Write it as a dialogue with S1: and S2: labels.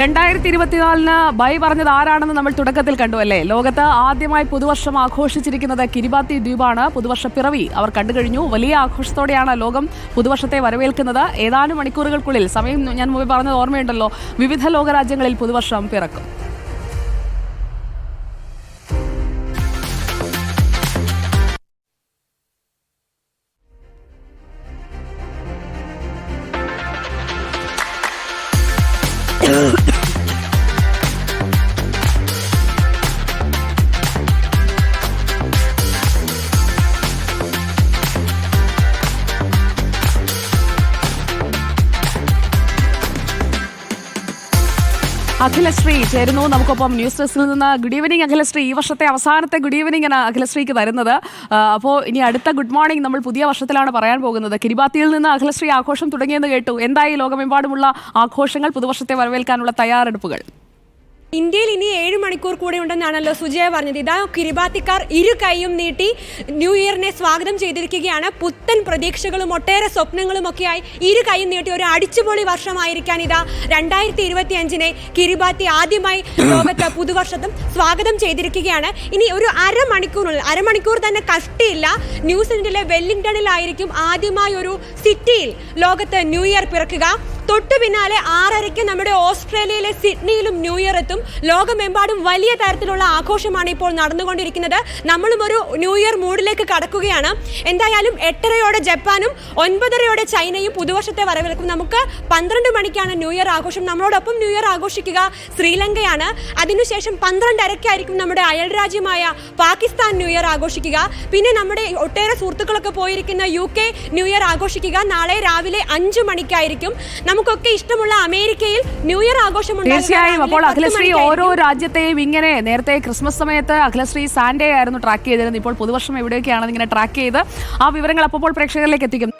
S1: 2024 by പറഞ്ഞത് ആരാണെന്ന് നമ്മൾ തുടക്കത്തിൽ കണ്ടു അല്ലേ. ലോകത്ത് ആദ്യമായി പുതുവർഷം ആഘോഷിച്ചിരിക്കുന്നത് കിരിബാത്തി ദ്വീപാണ്. പുതുവർഷ പിറവി അവർ കണ്ടുകഴിഞ്ഞു. വലിയ ആഘോഷത്തോടെയാണ് ലോകം പുതുവർഷത്തെ വരവേൽക്കുന്നത്. ഏതാനും മണിക്കൂറുകൾക്കുള്ളിൽ, സമയം ഞാൻ മുമ്പ് പറഞ്ഞത് ഓർമ്മയുണ്ടല്ലോ, വിവിധ ലോകരാജ്യങ്ങളിൽ പുതുവർഷം പിറക്കും. അഖിലശ്രീ ചേരുന്നു നമുക്കൊപ്പം ന്യൂസ് ഡെസ്കിൽ നിന്ന്. Good evening Akhilasree. ഈ വർഷത്തെ അവസാനത്തെ ഗുഡ് ഈവനിങ് ആണ് അഖിലശ്രീക്ക് തരുന്നത്. അപ്പോൾ ഇനി അടുത്ത ഗുഡ് മോർണിംഗ് നമ്മൾ പുതിയ വർഷത്തിലാണ് പറയാൻ പോകുന്നത്. കിരിബാത്തിയിൽ നിന്ന് അഖിലശ്രീ ആഘോഷം തുടങ്ങിയെന്ന് കേട്ടു. എന്തായി ലോകമെമ്പാടുമുള്ള ആഘോഷങ്ങൾ, പുതുവർഷത്തെ വരവേൽക്കാനുള്ള തയ്യാറെടുപ്പുകൾ?
S2: ഇന്ത്യയിൽ ഇനി 7 മണിക്കൂർ കൂടെ ഉണ്ടെന്നാണല്ലോ സുജയ പറഞ്ഞത്. ഇതാ കിരിബാത്തിക്കാർ ഇരു കൈയും നീട്ടി ന്യൂ ഇയറിനെ സ്വാഗതം ചെയ്തിരിക്കുകയാണ്. പുത്തൻ പ്രതീക്ഷകളും ഒട്ടേറെ സ്വപ്നങ്ങളും ഒക്കെയായി ഇരു കൈയും നീട്ടി ഒരു അടിച്ചുപൊളി വർഷമായിരിക്കാൻ ഇതാ 2025 കിരിബാത്തി ആദ്യമായി ലോകത്ത് പുതുവർഷത്തും സ്വാഗതം ചെയ്തിരിക്കുകയാണ്. ഇനി ഒരു അരമണിക്കൂർ തന്നെ കഷ്ടിയില്ല, ന്യൂസിലൻഡിലെ വെല്ലിംഗ്ടണിലായിരിക്കും ആദ്യമായി ഒരു സിറ്റിയിൽ ലോകത്ത് ന്യൂ ഇയർ പിറക്കുക. തൊട്ടു പിന്നാലെ 6:30 നമ്മുടെ ഓസ്ട്രേലിയയിലെ സിഡ്നിയിലും ന്യൂ ഇയർ എത്തും. ലോകമെമ്പാടും വലിയ തരത്തിലുള്ള ആഘോഷമാണ് ഇപ്പോൾ നടന്നുകൊണ്ടിരിക്കുന്നത്. നമ്മളും ഒരു ന്യൂ ഇയർ മൂഡിലേക്ക് കടക്കുകയാണ്. എന്തായാലും 8:30 ജപ്പാനും 9:30 ചൈനയും പുതുവർഷത്തെ വരവേൽക്കും. നമുക്ക് 12 മണിക്കാണ് ന്യൂ ഇയർ ആഘോഷം. നമ്മളോടൊപ്പം ന്യൂ ഇയർ ആഘോഷിക്കുക ശ്രീലങ്കയാണ്. അതിനുശേഷം 12:30 നമ്മുടെ അയൽരാജ്യമായ പാകിസ്ഥാൻ ന്യൂ ഇയർ ആഘോഷിക്കുക. പിന്നെ നമ്മുടെ ഒട്ടേറെ സുഹൃത്തുക്കളൊക്കെ പോയിരിക്കുന്ന UK ന്യൂ ഇയർ ആഘോഷിക്കുക. നാളെ രാവിലെ 5 മണിക്കായിരിക്കും. നമുക്കൊക്കെ ഇഷ്ടമുള്ള അമേരിക്കയിൽ ന്യൂ ഇയർ ആഘോഷം.
S1: തീർച്ചയായും. അപ്പോൾ അഖിലശ്രീ ഓരോ രാജ്യത്തെയും ഇങ്ങനെ, നേരത്തെ ക്രിസ്മസ് സമയത്ത് അഖിലശ്രീ സാൻഡേ ആയിരുന്നു ട്രാക്ക് ചെയ്തിരുന്നത്. ഇപ്പോൾ പുതുവർഷം എവിടെയൊക്കെയാണെന്ന് ഇങ്ങനെ ട്രാക്ക് ചെയ്ത് ആ വിവരങ്ങൾ അപ്പോൾ പ്രേക്ഷകരിലേക്ക് എത്തിക്കും.